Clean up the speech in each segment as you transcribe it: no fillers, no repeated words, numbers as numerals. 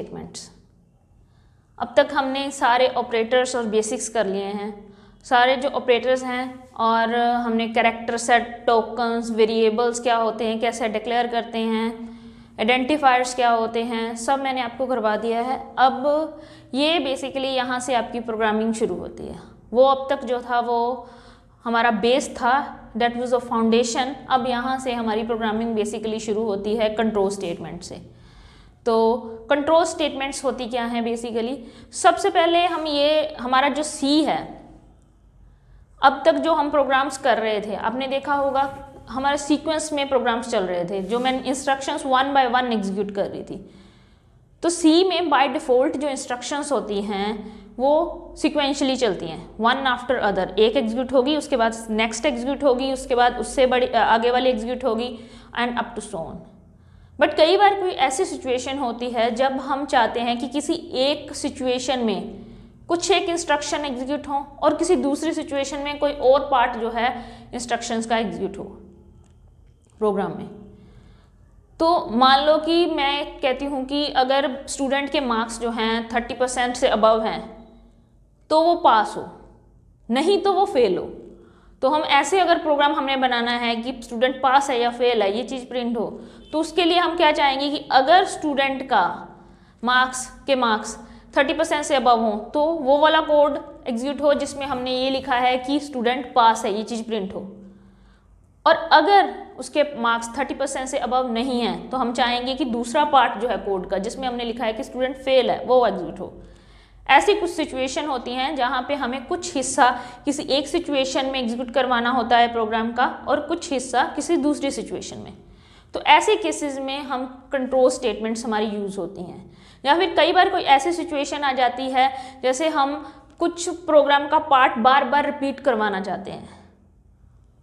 Statements. अब तक हमने सारे ऑपरेटर्स और बेसिक्स कर लिए हैं, सारे जो ऑपरेटर्स हैं, और हमने कैरेक्टर सेट, टोकन्स, वेरिएबल्स क्या होते हैं, कैसे डिक्लेयर करते हैं, आइडेंटिफायर्स क्या होते हैं, सब मैंने आपको करवा दिया है। अब ये बेसिकली यहाँ से आपकी प्रोग्रामिंग शुरू होती है। वो अब तक जो था वो हमारा बेस था, दैट वाज अ फाउंडेशन। अब यहाँ से हमारी प्रोग्रामिंग बेसिकली शुरू होती है कंट्रोल स्टेटमेंट से। तो कंट्रोल स्टेटमेंट्स होती क्या हैं बेसिकली? सबसे पहले हम ये हमारा जो सी है, अब तक जो हम प्रोग्राम्स कर रहे थे, आपने देखा होगा हमारे सीक्वेंस में प्रोग्राम्स चल रहे थे, जो मैं इंस्ट्रक्शंस 1 बाय 1 एग्जीक्यूट कर रही थी। तो सी में बाय डिफ़ॉल्ट जो इंस्ट्रक्शंस होती हैं वो सिक्वेंशली चलती हैं, वन आफ्टर अदर। एक एग्जीक्यूट होगी, उसके बाद नेक्स्ट एग्जीक्यूट होगी, उसके बाद उससे बड़ी आगे वाली एग्जीक्यूट होगी, and up to so on. But कई बार कोई ऐसी सिचुएशन होती है जब हम चाहते हैं कि किसी एक सिचुएशन में कुछ एक इंस्ट्रक्शन एग्जीक्यूट हो और किसी दूसरी सिचुएशन में कोई और पार्ट जो है इंस्ट्रक्शंस का एग्जीक्यूट हो प्रोग्राम में। तो मान लो कि मैं कहती हूँ कि अगर स्टूडेंट के मार्क्स जो हैं 30% से अबव हैं तो वो पास हो, नहीं तो वो फेल हो। तो हम ऐसे अगर प्रोग्राम हमने बनाना है कि स्टूडेंट पास है या फेल है, ये चीज़ प्रिंट हो, तो उसके लिए हम क्या चाहेंगे कि अगर स्टूडेंट का मार्क्स 30% से अबव हो तो वो वाला कोड एग्जीक्यूट हो जिसमें हमने ये लिखा है कि स्टूडेंट पास है, ये चीज़ प्रिंट हो। और अगर उसके मार्क्स 30% से अबव नहीं है तो हम चाहेंगे कि दूसरा पार्ट जो है कोड का जिसमें हमने लिखा है कि स्टूडेंट फेल है वो एग्जीक्यूट हो। ऐसी कुछ सिचुएशन होती हैं जहाँ पे हमें कुछ हिस्सा किसी एक सिचुएशन में एग्जीक्यूट करवाना होता है प्रोग्राम का और कुछ हिस्सा किसी दूसरी सिचुएशन में। तो ऐसे केसेस में हम कंट्रोल स्टेटमेंट्स हमारी यूज़ होती हैं। या फिर कई बार कोई ऐसी सिचुएशन आ जाती है जैसे हम कुछ प्रोग्राम का पार्ट बार बार रिपीट करवाना चाहते हैं।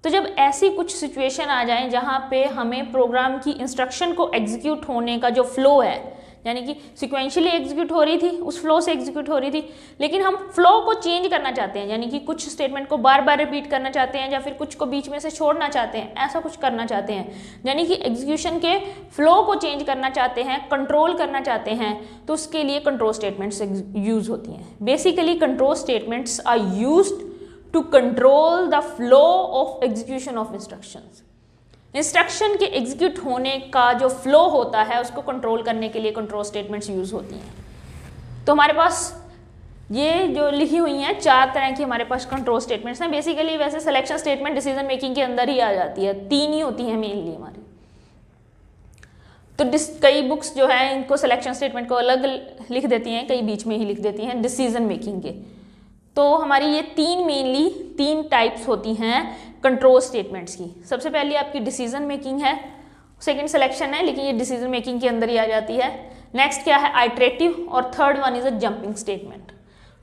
तो जब ऐसी कुछ सिचुएशन आ जाए जहाँ पे हमें प्रोग्राम की इंस्ट्रक्शन को एग्जीक्यूट होने का जो फ्लो है, यानी कि सिक्वेंशियली एग्जीक्यूट हो रही थी, उस फ्लो से एग्जीक्यूट हो रही थी, लेकिन हम फ्लो को चेंज करना चाहते हैं, यानी कि कुछ स्टेटमेंट को बार बार रिपीट करना चाहते हैं या फिर कुछ को बीच में से छोड़ना चाहते हैं, ऐसा कुछ करना चाहते हैं, यानी कि एग्जीक्यूशन के फ्लो को चेंज करना चाहते हैं, कंट्रोल करना चाहते हैं, तो उसके लिए कंट्रोल स्टेटमेंट्स यूज होती हैं। Basically control statements are used to control the flow of execution of instructions. Instruction के एग्जीक्यूट होने का जो फ्लो होता है उसको कंट्रोल करने के लिए कंट्रोल स्टेटमेंट्स यूज होती हैं। तो हमारे पास ये जो लिखी हुई हैं 4 तरह की हमारे पास कंट्रोल स्टेटमेंट्स हैं। बेसिकली वैसे सिलेक्शन स्टेटमेंट डिसीजन मेकिंग के अंदर ही आ जाती है, 3 ही होती हैं मेनली हमारी। तो कई बुक्स जो है इनको सिलेक्शन स्टेटमेंट को अलग लिख देती हैं, कई बीच में ही लिख देती हैं डिसीजन मेकिंग के। तो हमारी ये 3 टाइप्स होती हैं कंट्रोल स्टेटमेंट्स की। सबसे पहली आपकी डिसीजन मेकिंग है, सेकंड सिलेक्शन है लेकिन ये डिसीजन मेकिंग के अंदर ही आ जाती है। नेक्स्ट क्या है, आइटरेटिव, और third one is a jumping statement.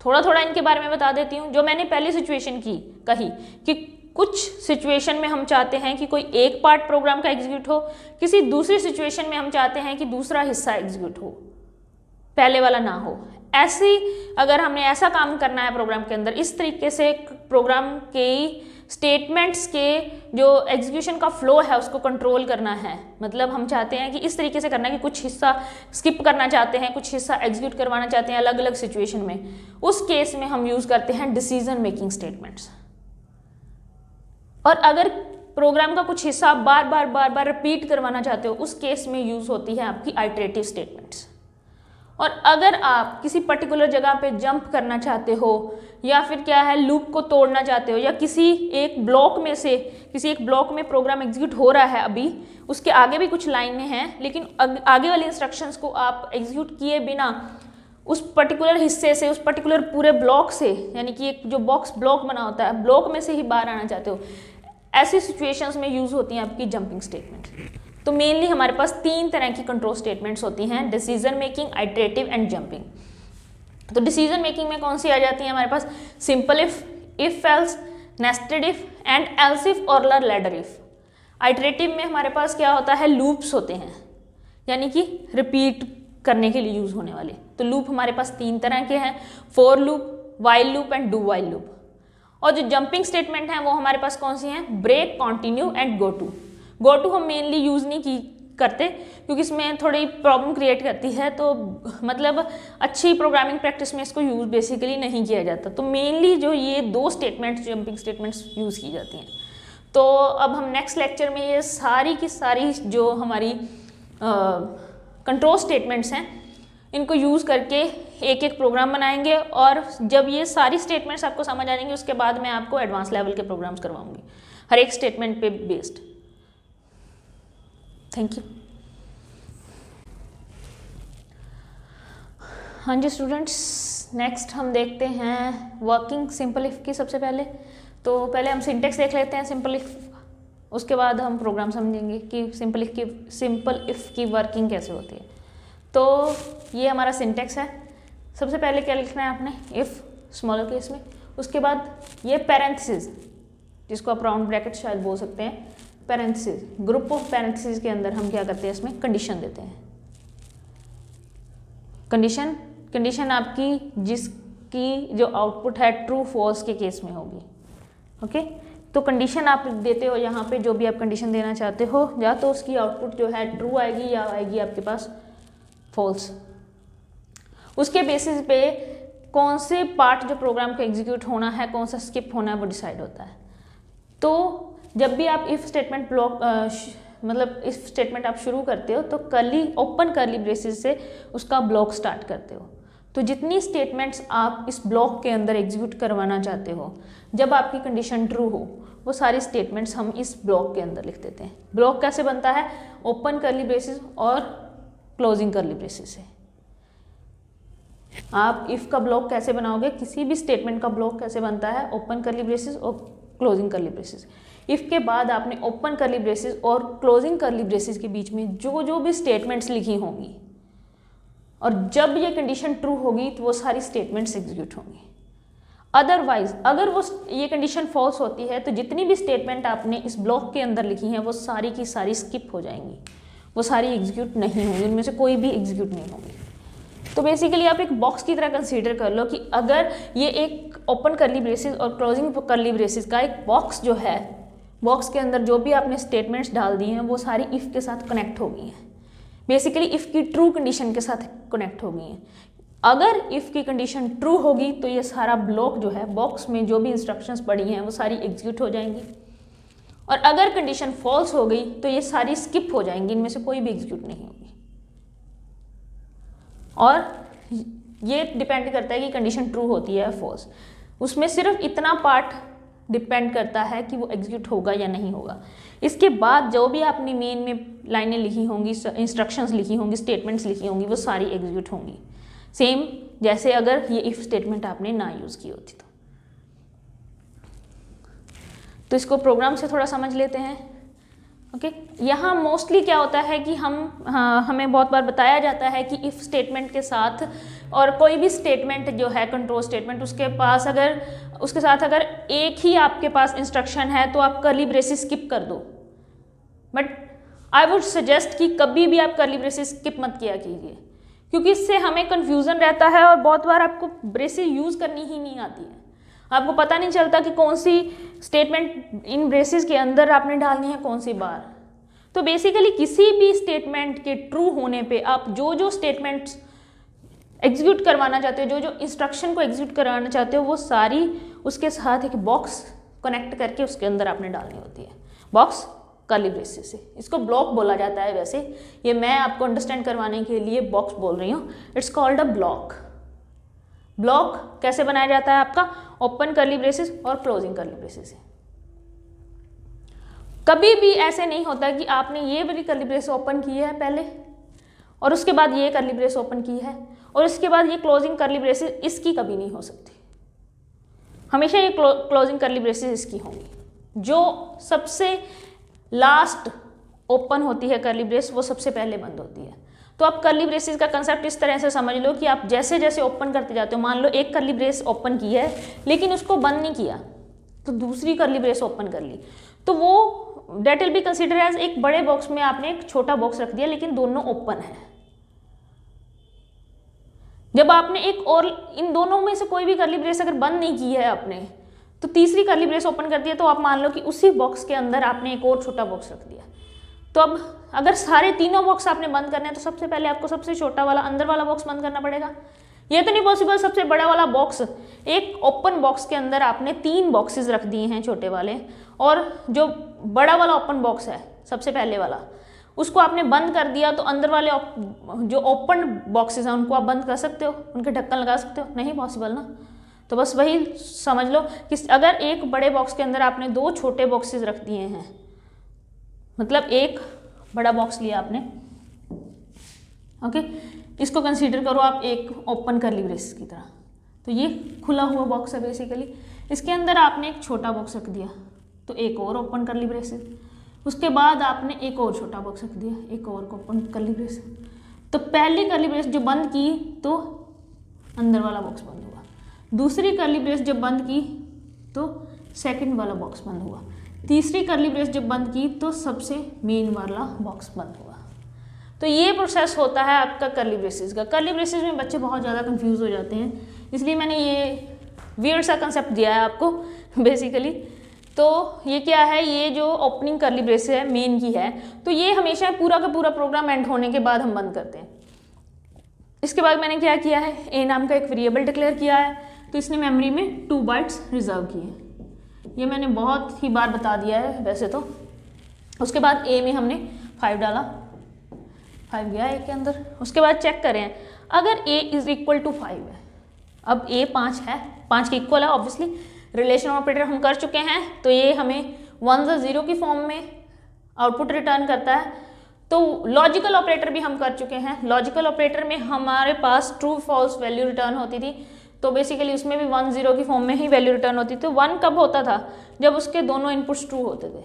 थोड़ा इनके बारे में बता देती हूँ। जो मैंने पहली सिचुएशन कही कि कुछ सिचुएशन में हम चाहते हैं कि कोई एक पार्ट प्रोग्राम का एग्जीक्यूट हो, किसी दूसरी सिचुएशन में हम चाहते हैं कि दूसरा हिस्सा एग्जीक्यूट हो, पहले वाला ना हो। ऐसी अगर हमने ऐसा काम करना है प्रोग्राम के अंदर, इस तरीके से प्रोग्राम के स्टेटमेंट्स के जो एग्जीक्यूशन का फ्लो है उसको कंट्रोल करना है, मतलब हम चाहते हैं कि इस तरीके से करना है कि कुछ हिस्सा स्किप करना चाहते हैं, कुछ हिस्सा एग्जीक्यूट करवाना चाहते हैं अलग अलग सिचुएशन में, उस केस में हम यूज करते हैं डिसीजन मेकिंग स्टेटमेंट्स। और अगर प्रोग्राम का कुछ हिस्सा आप बार बार रिपीट करवाना चाहते हो, उस केस में यूज होती है आपकी आइटरेटिव स्टेटमेंट्स। और अगर आप किसी पर्टिकुलर जगह पे जंप करना चाहते हो या फिर क्या है लूप को तोड़ना चाहते हो, या किसी एक ब्लॉक में प्रोग्राम एग्जीक्यूट हो रहा है, अभी उसके आगे भी कुछ लाइनें हैं लेकिन आगे वाले इंस्ट्रक्शंस को आप एग्जीक्यूट किए बिना उस पर्टिकुलर हिस्से से, उस पर्टिकुलर पूरे ब्लॉक से, यानी कि एक जो ब्लॉक बना होता है ब्लॉक में से ही बाहर आना चाहते हो, ऐसी सिचुएशंस में यूज होती हैं आपकी जंपिंग स्टेटमेंट। तो मेनली हमारे पास 3 तरह की कंट्रोल स्टेटमेंट्स होती हैं, decision making, iterative and jumping. तो डिसीजन मेकिंग में कौन सी आ जाती है हमारे पास, simple if else, nested if and else if और लैडर इफ। आइटरेटिव में हमारे पास क्या होता है, लूप्स होते हैं, यानी कि रिपीट करने के लिए यूज होने वाले। तो लूप हमारे पास 3 तरह के हैं, for loop, while loop and do while loop. और जो जंपिंग स्टेटमेंट है वो हमारे पास कौन सी हैं, break, continue and go to. Go to हम मेनली यूज नहीं करते, क्योंकि इसमें थोड़ी प्रॉब्लम क्रिएट करती है, तो मतलब अच्छी प्रोग्रामिंग प्रैक्टिस में इसको यूज़ बेसिकली नहीं किया जाता। तो मेनली जो ये 2 स्टेटमेंट्स, जंपिंग स्टेटमेंट्स यूज़ की जाती हैं। तो अब हम नेक्स्ट लेक्चर में ये सारी की सारी जो हमारी कंट्रोल स्टेटमेंट्स हैं इनको यूज़ करके एक एक प्रोग्राम बनाएंगे, और जब ये सारी स्टेटमेंट्स आपको समझ आ जाएंगी उसके बाद मैं आपको एडवांस लेवल के प्रोग्राम्स करवाऊंगी हर एक स्टेटमेंट पे बेस्ड। Thank you. हाँ जी स्टूडेंट्स, नेक्स्ट हम देखते हैं वर्किंग सिंपल इफ की। सबसे पहले तो पहले हम सिंटेक्स देख लेते हैं सिंपल इफ, उसके बाद हम प्रोग्राम समझेंगे कि सिंपल इफ की वर्किंग कैसे होती है। तो ये हमारा सिंटेक्स है। सबसे पहले क्या लिखना है आपने, इफ स्मॉलर केस में, उसके बाद ये पैरेंथेसिस, जिसको आप राउंड ब्रैकेट शायद बोल सकते हैं, पैरेंथेसिस, ग्रुप ऑफ पैरेंथेसिस के अंदर हम क्या करते हैं, इसमें कंडीशन देते हैं। कंडीशन आपकी जिसकी जो आउटपुट है ट्रू फॉल्स के केस में होगी। ओके, तो कंडीशन आप देते हो यहाँ पे, जो भी आप कंडीशन देना चाहते हो, या तो उसकी आउटपुट जो है ट्रू आएगी या आएगी आपके पास फॉल्स। उसके बेसिस पे कौन से पार्ट जो प्रोग्राम को एग्जीक्यूट होना है, कौन सा स्किप होना है, वो डिसाइड होता है। तो जब भी आप इफ स्टेटमेंट मतलब इफ स्टेटमेंट आप शुरू करते हो तो ओपन कर्ली ब्रेसेस से उसका ब्लॉक स्टार्ट करते हो। तो जितनी स्टेटमेंट्स आप इस ब्लॉक के अंदर एग्जीक्यूट करवाना चाहते हो, जब आपकी कंडीशन ट्रू हो, वो सारी स्टेटमेंट्स हम इस ब्लॉक के अंदर लिख देते हैं। ब्लॉक कैसे बनता है, ओपन कर्ली ब्रेसेस और क्लोजिंग कर्ली ब्रेसेस से। आप इफ का ब्लॉक कैसे बनाओगे, किसी भी स्टेटमेंट का ब्लॉक कैसे बनता है, ओपन कर्ली ब्रेसेस और क्लोजिंग कर्ली ब्रेसेस। इफ के बाद आपने ओपन कर्ली ब्रेसेस और क्लोजिंग कर्ली ब्रेसेस के बीच में जो भी स्टेटमेंट्स लिखी होंगी, और जब ये कंडीशन ट्रू होगी तो वो सारी स्टेटमेंट्स एग्जीक्यूट होंगी। अदरवाइज अगर वो ये कंडीशन फॉल्स होती है तो जितनी भी स्टेटमेंट आपने इस ब्लॉक के अंदर लिखी हैं वो सारी की सारी स्किप हो जाएंगी, वो सारी एग्जीक्यूट नहीं होंगी, उनमें से कोई भी एग्जीक्यूट नहीं होंगी। तो बेसिकली आप एक बॉक्स की तरह कंसीडर कर लो कि अगर ये एक ओपन कर्ली ब्रेसेस और क्लोजिंग कर्ली ब्रेसेस का एक बॉक्स जो है, बॉक्स के अंदर जो भी आपने स्टेटमेंट्स डाल दी हैं वो सारी इफ़ के साथ कनेक्ट हो गई हैं, बेसिकली इफ़ की ट्रू कंडीशन के साथ कनेक्ट हो गई हैं। अगर इफ़ की कंडीशन ट्रू होगी तो ये सारा ब्लॉक जो है, बॉक्स में जो भी इंस्ट्रक्शंस पड़ी हैं वो सारी एग्जीक्यूट हो जाएंगी, और अगर कंडीशन फॉल्स हो गई तो ये सारी स्किप हो जाएंगी, इनमें से कोई भी एग्जीक्यूट नहीं होगी। और ये डिपेंड करता है कि कंडीशन ट्रू होती है या फॉल्स, उसमें सिर्फ इतना पार्ट डिपेंड करता है कि वो एग्जीक्यूट होगा या नहीं होगा। इसके बाद जो भी आपने मेन में लाइनें लिखी होंगी, इंस्ट्रक्शंस लिखी होंगी, स्टेटमेंट्स लिखी होंगी, वो सारी एग्जीक्यूट होंगी, सेम जैसे अगर ये इफ स्टेटमेंट आपने ना यूज़ की होती तो इसको प्रोग्राम से थोड़ा समझ लेते हैं। ओके, यहाँ मोस्टली क्या होता है कि हमें बहुत बार बताया जाता है कि इफ़ स्टेटमेंट के साथ और कोई भी स्टेटमेंट जो है कंट्रोल स्टेटमेंट, उसके साथ अगर एक ही आपके पास इंस्ट्रक्शन है तो आप कर्ली ब्रेसेस स्किप कर दो। बट आई वुड सजेस्ट कि कभी भी आप कर्ली ब्रेसेस स्किप मत किया कीजिए, क्योंकि इससे हमें कन्फ्यूज़न रहता है और बहुत बार आपको ब्रेसेस यूज़ करनी ही नहीं आती है, आपको पता नहीं चलता कि कौन सी स्टेटमेंट इन ब्रेसेस के अंदर आपने डालनी है, कौन सी बार। तो बेसिकली किसी भी स्टेटमेंट के ट्रू होने पे आप जो स्टेटमेंट्स एग्जीक्यूट करवाना चाहते हो, जो इंस्ट्रक्शन को एग्जीक्यूट करवाना चाहते हो, वो सारी उसके साथ एक बॉक्स कनेक्ट करके उसके अंदर आपने डालनी होती है, बॉक्स कर्ली ब्रेसेस से। इसको ब्लॉक बोला जाता है, वैसे ये मैं आपको अंडरस्टैंड करवाने के लिए बॉक्स बोल रही हूँ। It's called a block. Block कैसे बनाया जाता है आपका, ओपन कर्ली ब्रेसेस और क्लोजिंग कर्ली ब्रेसेस से। कभी भी ऐसे नहीं होता कि आपने ये वाली कर्ली ब्रेस ओपन की है पहले और उसके बाद ये कर्ली ब्रेस ओपन की है और उसके बाद ये क्लोजिंग कर्ली ब्रेसेस, इसकी कभी नहीं हो सकती। हमेशा ये क्लोजिंग कर्ली ब्रेसेस इसकी होंगी। जो सबसे लास्ट ओपन होती है कर्ली ब्रेस, वो सबसे पहले बंद होती है। तो आप कर्ली ब्रेसेस का कंसेप्ट इस तरह से समझ लो कि आप जैसे जैसे ओपन करते जाते हो, मान लो एक कर्ली ब्रेस ओपन की है लेकिन उसको बंद नहीं किया, तो दूसरी कर्ली ब्रेस ओपन कर ली, तो वो that will be consider as एक बड़े बॉक्स में आपने एक छोटा बॉक्स रख दिया लेकिन दोनों ओपन है। जब आपने एक और इन दोनों में से कोई भी कर्ली ब्रेस अगर बंद नहीं की है आपने, तो तीसरी कर्ली ब्रेस ओपन कर दिया, तो आप मान लो कि उसी बॉक्स के अंदर आपने एक और छोटा बॉक्स रख दिया। तो अब अगर सारे तीनों बॉक्स आपने बंद करने हैं तो सबसे पहले आपको सबसे छोटा वाला अंदर वाला बॉक्स बंद करना पड़ेगा। ये तो नहीं पॉसिबल, सबसे बड़ा वाला बॉक्स, एक ओपन बॉक्स के अंदर आपने 3 बॉक्सेस रख दिए हैं छोटे वाले, और जो बड़ा वाला ओपन बॉक्स है सबसे पहले वाला उसको आपने बंद कर दिया, तो अंदर वाले जो ओपन बॉक्सेस हैं उनको आप बंद कर सकते हो, उनके ढक्कन लगा सकते हो? नहीं पॉसिबल ना। तो बस वही समझ लो कि अगर एक बड़े बॉक्स के अंदर आपने 2 छोटे बॉक्सेस रख दिए हैं, मतलब एक बड़ा बॉक्स लिया आपने, ओके, इसको कंसीडर करो आप एक ओपन कर्ली ब्रेसेस की तरह, तो ये खुला हुआ बॉक्स है बेसिकली, इसके अंदर आपने एक छोटा बॉक्स रख दिया तो एक और ओपन कर्ली ब्रेसेस, उसके बाद आपने एक और छोटा बॉक्स रख दिया, एक और ओपन कर्ली ब्रेस। तो पहली कर्ली ब्रेस जब बंद की तो अंदर वाला बॉक्स बंद हुआ, दूसरी कर्ली ब्रेस जब बंद की तो सेकंड वाला बॉक्स बंद हुआ, तीसरी कर्ली ब्रेस जब बंद की तो सबसे मेन वाला बॉक्स बंद हुआ। तो ये प्रोसेस होता है आपका कर्ली ब्रेसेस का। कर्ली ब्रेसेस में बच्चे बहुत ज़्यादा कंफ्यूज हो जाते हैं, इसलिए मैंने ये वियर्ड सा कंसेप्ट दिया है आपको बेसिकली। तो ये क्या है, ये जो ओपनिंग कर्ली ब्रेस है मेन की है, तो ये हमेशा पूरा का पूरा प्रोग्राम एंड होने के बाद हम बंद करते हैं। इसके बाद मैंने क्या किया है, ए नाम का एक वेरिएबल डिक्लेयर किया है, तो इसने मेमोरी में 2 बाइट्स रिजर्व किए। ये मैंने बहुत ही बार बता दिया है वैसे तो। उसके बाद ए में हमने 5 डाला, 5 गया ए के अंदर। उसके बाद चेक करें अगर ए इज इक्वल टू 5 है, अब ए 5 है, 5 के इक्वल है ऑब्वियसली, रिलेशन ऑपरेटर हम कर चुके हैं, तो ये हमें 1 या 0 की फॉर्म में आउटपुट रिटर्न करता है। तो लॉजिकल ऑपरेटर भी हम कर चुके हैं, लॉजिकल ऑपरेटर में हमारे पास ट्रू फॉल्स वैल्यू रिटर्न होती थी, तो बेसिकली उसमें भी 1 0 की फॉर्म में ही वैल्यू रिटर्न होती थी। 1 कब होता था, जब उसके दोनों इनपुट्स ट्रू होते थे।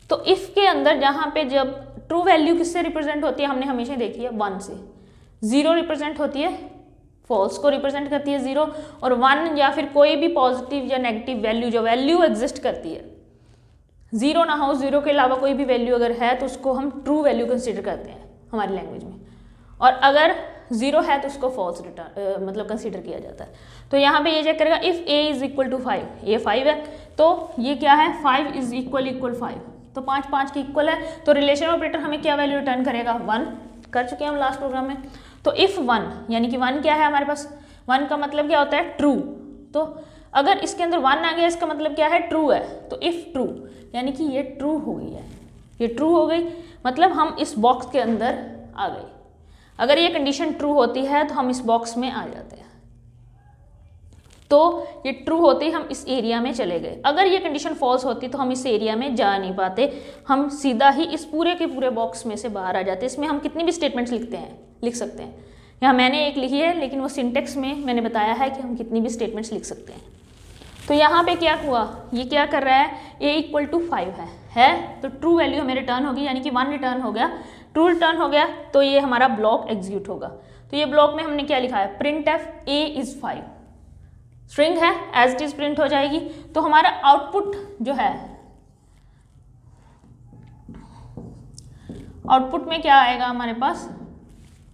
तो इफ के अंदर जहाँ पे जब ट्रू वैल्यू किससे रिप्रेजेंट होती है, हमने हमेशा देखी है 1 से, 0 रिप्रेजेंट होती है फॉल्स को रिप्रेजेंट करती है 0, और 1 या फिर कोई भी पॉजिटिव या नेगेटिव वैल्यू जो वैल्यू एग्जिस्ट करती है, 0 ना हो, 0 के अलावा कोई भी वैल्यू अगर है तो उसको हम ट्रू वैल्यू कंसीडर करते हैं हमारी लैंग्वेज में, और अगर 0 है तो उसको फॉल्स रिटर्न मतलब कंसीडर किया जाता है। तो यहाँ पे ये चेक करेगा if a is equal to 5, ये 5 है, तो ये क्या है 5 इज इक्वल 5, तो 5 5 के इक्वल है, तो रिलेशन ऑपरेटर हमें क्या वैल्यू रिटर्न करेगा, 1, कर चुके हैं हम लास्ट प्रोग्राम में। तो इफ 1 यानी कि 1 क्या है हमारे पास, 1 का मतलब क्या होता है ट्रू, तो अगर इसके अंदर 1 आ गया इसका मतलब क्या है ट्रू है, तो इफ ट्रू यानी कि ये ट्रू हो गई है, ये ट्रू हो गई मतलब हम इस बॉक्स के अंदर आ गए। अगर ये कंडीशन ट्रू होती है तो हम इस बॉक्स में आ जाते हैं, तो ये ट्रू होते ही हम इस एरिया में चले गए। अगर ये कंडीशन फॉल्स होती तो हम इस एरिया में जा नहीं पाते, हम सीधा ही इस पूरे के पूरे बॉक्स में से बाहर आ जाते। इसमें हम कितनी भी स्टेटमेंट्स लिख सकते हैं, यहाँ मैंने एक लिखी है लेकिन वो सिंटेक्स में मैंने बताया है कि हम कितनी भी स्टेटमेंट्स लिख सकते हैं। तो यहाँ पे क्या हुआ, ये क्या कर रहा है, a इक्वल टू 5 है तो ट्रू वैल्यू हमें रिटर्न होगी, यानी कि 1 रिटर्न हो गया, ट्रू रिटर्न हो गया, तो ये हमारा ब्लॉक एग्जीक्यूट होगा। तो ये ब्लॉक में हमने क्या लिखा है, print F a is 5, string है एज इट इज प्रिंट हो जाएगी। तो हमारा आउटपुट जो है, आउटपुट में क्या आएगा हमारे पास,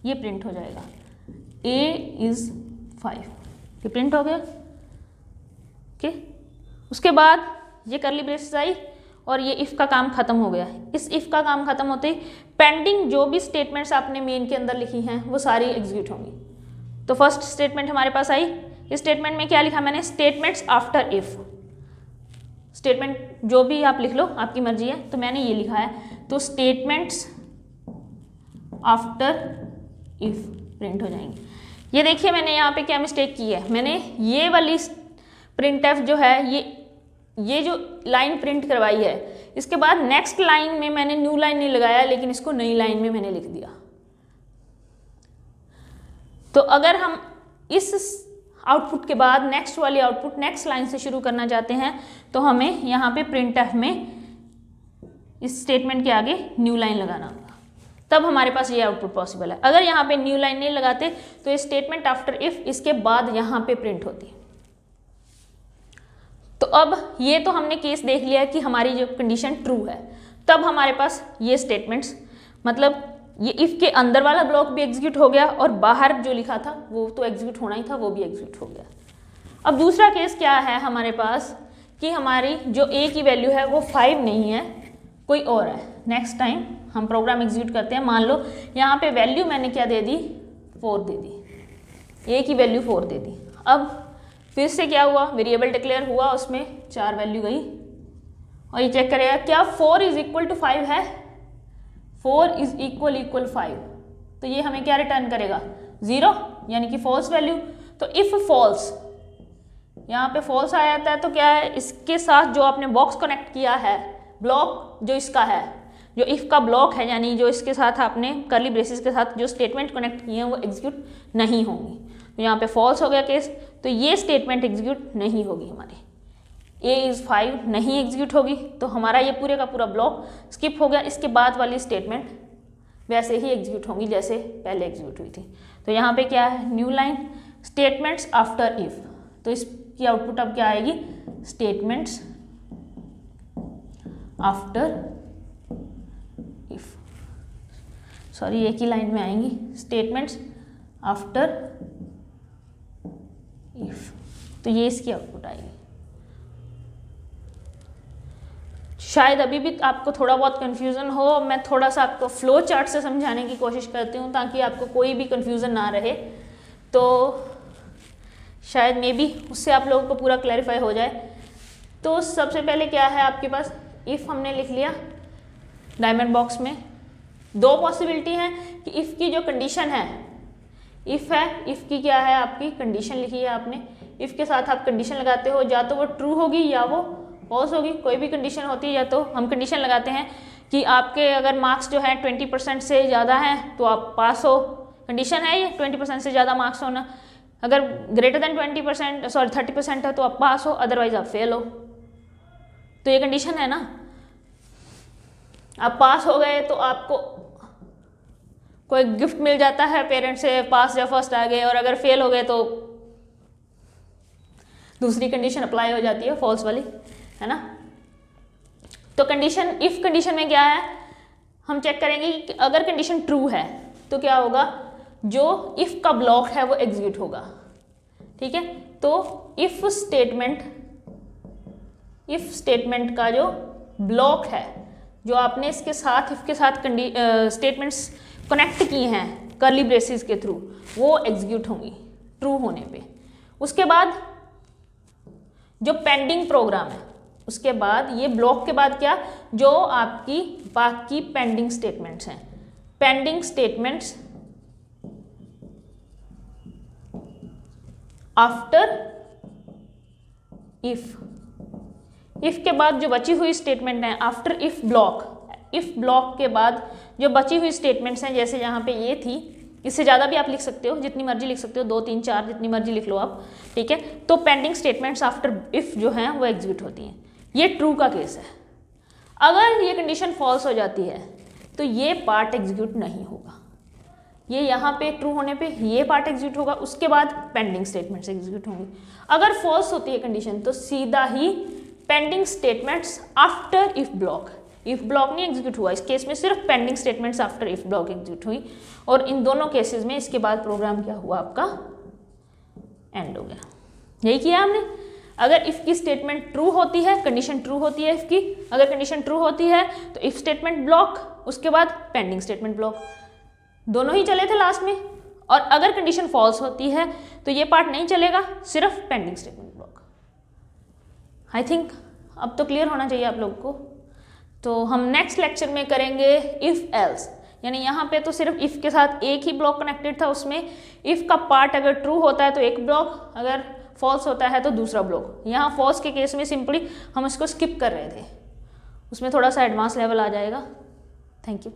ये प्रिंट हो जाएगा a इज 5, ये प्रिंट हो गया। ओके, उसके बाद ये कर्ली ब्रेसेस आई और ये इफ़ का काम खत्म हो गया। इस इफ़ का काम खत्म होते ही पेंडिंग जो भी स्टेटमेंट्स आपने मेन के अंदर लिखी हैं वो सारी एग्जीक्यूट होंगी। तो फर्स्ट स्टेटमेंट हमारे पास आई, इस स्टेटमेंट में क्या लिखा मैंने, स्टेटमेंट्स आफ्टर इफ़, स्टेटमेंट जो भी आप लिख लो आपकी मर्जी है, तो मैंने ये लिखा है, तो स्टेटमेंट्स आफ्टर इफ़ प्रिंट हो जाएंगे। ये देखिए मैंने यहाँ पे क्या मिस्टेक की है, मैंने ये वाली प्रिंट एफ जो है ये जो लाइन प्रिंट करवाई है, इसके बाद नेक्स्ट लाइन में मैंने न्यू लाइन नहीं लगाया, लेकिन इसको नई लाइन में मैंने लिख दिया। तो अगर हम इस आउटपुट के बाद नेक्स्ट वाली आउटपुट नेक्स्ट लाइन से शुरू करना चाहते हैं तो हमें यहाँ पे प्रिंट एफ में इस स्टेटमेंट के आगे न्यू लाइन लगाना होगा, तब हमारे पास ये आउटपुट पॉसिबल है। अगर यहाँ पे न्यू लाइन नहीं लगाते तो ये स्टेटमेंट आफ्टर इफ इसके बाद यहाँ पे प्रिंट होती है। तो अब ये तो हमने केस देख लिया कि हमारी जो कंडीशन ट्रू है, तब हमारे पास ये स्टेटमेंट्स, मतलब ये इफ़ के अंदर वाला ब्लॉक भी एग्जीक्यूट हो गया और बाहर जो लिखा था वो तो एग्जीक्यूट होना ही था, वो भी एग्जीक्यूट हो गया। अब दूसरा केस क्या है हमारे पास कि हमारी जो a की वैल्यू है वो 5 नहीं है, कोई और है। नेक्स्ट टाइम हम प्रोग्राम एग्जीक्यूट करते हैं, मान लो यहाँ पे वैल्यू मैंने क्या दे दी, 4 दे दी, ए की वैल्यू 4 दे दी। अब फिर से क्या हुआ, वेरिएबल डिक्लेयर हुआ, उसमें 4 वैल्यू गई और ये चेक करेगा क्या 4 इज इक्वल टू 5 है, 4 इज इक्वल 5, तो ये हमें क्या रिटर्न करेगा, 0, यानी कि फॉल्स वैल्यू। तो इफ फॉल्स, यहाँ पे फॉल्स आ जाता है तो क्या है, इसके साथ जो आपने बॉक्स कनेक्ट किया है, ब्लॉक जो इसका है, जो इफ का ब्लॉक है, यानी जो इसके साथ आपने करली ब्रेसेस के साथ जो स्टेटमेंट कनेक्ट किए हैं वो एग्जीक्यूट नहीं होंगी। तो यहाँ पे फॉल्स हो गया केस, तो ये स्टेटमेंट एग्जीक्यूट नहीं होगी हमारी, ए इज़ 5 नहीं एग्जीक्यूट होगी, तो हमारा ये पूरे का पूरा ब्लॉक स्किप हो गया। इसके बाद वाली स्टेटमेंट वैसे ही एग्जीक्यूट होंगी जैसे पहले एग्जीक्यूट हुई थी। तो यहाँ पे क्या है, new line statements after if, तो इसकी आउटपुट अब क्या आएगी, स्टेटमेंट्स आफ्टर इफ, सॉरी एक ही लाइन में आएंगी, स्टेटमेंट्स आफ्टर इफ, तो ये इसकी आउटपुट आएगी। शायद अभी भी आपको थोड़ा बहुत कन्फ्यूज़न हो, मैं थोड़ा सा आपको फ्लो चार्ट से समझाने की कोशिश करती हूँ ताकि आपको कोई भी कन्फ्यूज़न ना रहे, तो शायद मे बी उससे आप लोगों को पूरा क्लैरिफाई हो जाए। तो सबसे पहले क्या है आपके पास, इफ़ हमने लिख लिया डायमंड बॉक्स में, 2 पॉसिबिलिटी है कि इफ़ की जो कंडीशन है, इफ़ है, इफ़ की क्या है आपकी कंडीशन लिखी है आपने, इफ़ के साथ आप कंडीशन लगाते हो, या तो वो ट्रू होगी या वो फॉल्स होगी, कोई भी कंडीशन होती है। या तो हम कंडीशन लगाते हैं कि आपके अगर मार्क्स जो है 20% से ज़्यादा हैं तो आप पास हो, कंडीशन है ये 20% से ज़्यादा मार्क्स होना, अगर ग्रेटर देन 20% सॉरी 30% है तो आप पास हो, अदरवाइज आप फेल हो, तो ये कंडीशन है ना। आप पास हो गए तो आपको कोई गिफ्ट मिल जाता है पेरेंट्स से, पास या फर्स्ट आ गए, और अगर फेल हो गए तो दूसरी कंडीशन अप्लाई हो जाती है, फॉल्स वाली, है ना। तो कंडीशन, इफ कंडीशन में क्या है, हम चेक करेंगे कि अगर कंडीशन ट्रू है तो क्या होगा, जो इफ का ब्लॉक है वो एग्जीक्यूट होगा, ठीक है। तो इफ स्टेटमेंट का जो ब्लॉक है, जो आपने इसके साथ, इफ के साथ स्टेटमेंट्स कनेक्ट किए हैं करली ब्रेसेस के थ्रू, वो एग्जीक्यूट होंगी ट्रू होने पे। उसके बाद जो पेंडिंग प्रोग्राम है, उसके बाद ये ब्लॉक के बाद क्या, जो आपकी बाकी पेंडिंग स्टेटमेंट्स हैं, पेंडिंग स्टेटमेंट्स आफ्टर इफ के बाद जो बची हुई स्टेटमेंट है, आफ्टर इफ ब्लॉक के बाद जो बची हुई स्टेटमेंट्स हैं, जैसे यहाँ पे ये थी, इससे ज़्यादा भी आप लिख सकते हो, जितनी मर्जी लिख सकते हो, 2 3 4 जितनी मर्जी लिख लो आप, ठीक है। तो पेंडिंग स्टेटमेंट्स आफ्टर इफ जो हैं वो एग्जीक्यूट होती हैं, ये ट्रू का केस है। अगर ये कंडीशन फॉल्स हो जाती है तो ये पार्ट एग्जीक्यूट नहीं होगा, ये यहाँ पे ट्रू होने पे ये पार्ट एग्जीक्यूट होगा, उसके बाद पेंडिंग स्टेटमेंट्स एग्जीक्यूट होंगी। अगर फॉल्स होती है कंडीशन तो सीधा ही pending statements after if block नहीं एग्जीक्यूट हुआ, इस केस में सिर्फ pending statements after if block execute हुई, और इन दोनों केसेस में इसके बाद प्रोग्राम क्या हुआ, आपका एंड हो गया। यही किया हमने। अगर इफ की स्टेटमेंट ट्रू होती है, कंडीशन ट्रू होती है इफ की, अगर कंडीशन ट्रू होती है तो इफ स्टेटमेंट ब्लॉक, उसके बाद पेंडिंग स्टेटमेंट ब्लॉक, दोनों ही चले थे लास्ट में। और अगर कंडीशन फॉल्स होती है तो ये पार्ट नहीं चलेगा, सिर्फ pending statement block. I think अब तो क्लियर होना चाहिए आप लोग को। तो हम नेक्स्ट लेक्चर में करेंगे इफ एल्स, यानी यहाँ पे तो सिर्फ इफ के साथ एक ही ब्लॉक कनेक्टेड था, उसमें इफ का पार्ट अगर ट्रू होता है तो एक ब्लॉक, अगर फॉल्स होता है तो दूसरा ब्लॉक। यहाँ फॉल्स के केस में सिंपली हम इसको स्किप कर रहे थे, उसमें थोड़ा सा एडवांस लेवल आ जाएगा। Thank you.